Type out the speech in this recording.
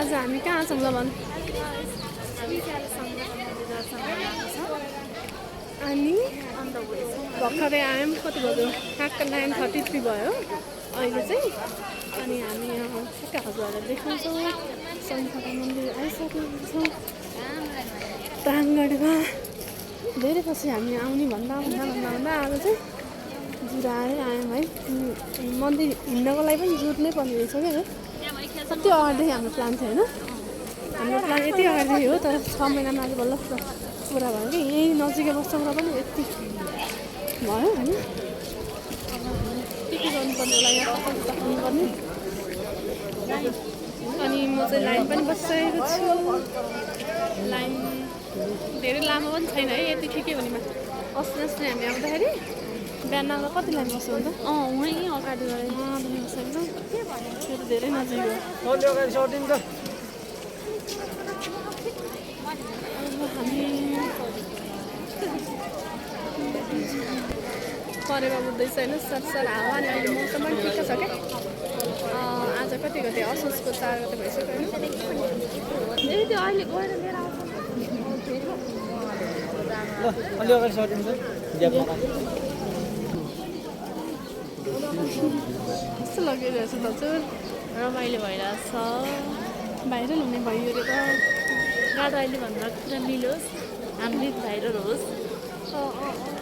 आज हामी कहाँ छौँ ल भन् अनि भर्खरै आयौँ कति बज्यो ठ्याक्क 9:33 भयो अहिले चाहिँ अनि हामी यहाँ ठ्याक्क हजुरहरूलाई देखाउँछौँ शङ्कर मन्दिर आइसकेको छौँ प्राङ्गणमा धेरै पछि हामी आउने भन्दा आज चाहिँ जुराएर आयौँ है मन्दिर हिँड्नको लागि पनि जुर्नै पर्ने रहेछ क्या कति अगाडिदेखि हाम्रो प्लान थियो होइन हाम्रो प्लान यति अगाडिदेखि हो तर 6 महिनामा आज बल्ल पुरा भयो कि यहीँ नजिकै बस्छौँ र पनि यति भयो होइन के गर्नुपर्ने होला यहाँ पर्ने अनि म चाहिँ लाइन पनि बसिसकेको छु लाइन धेरै लामो पनि छैन है यति ठिकै हो नि अस्ति हामी आउँदाखेरि बिहान कति लाइन बस्यो भने त उहीँ अगाडि गएर बसेको त्यो त धेरै नजिक हो हामी परेवा बुझ्दैछ होइन सरसर हावा अनि अहिले मौसम पनि ठिक छ क्या आज कति गते असोजको 4 गते भइसक्यो होइन त्यो अहिले गएर लिएर आउँछ कस्तो लगिरहेछ दाजु रमाइलो भइरहेछ भाइरल हुने भयो रे त गाडो अहिले भन्दा पुरा मिलोस् हाम्रो भाइरल होस्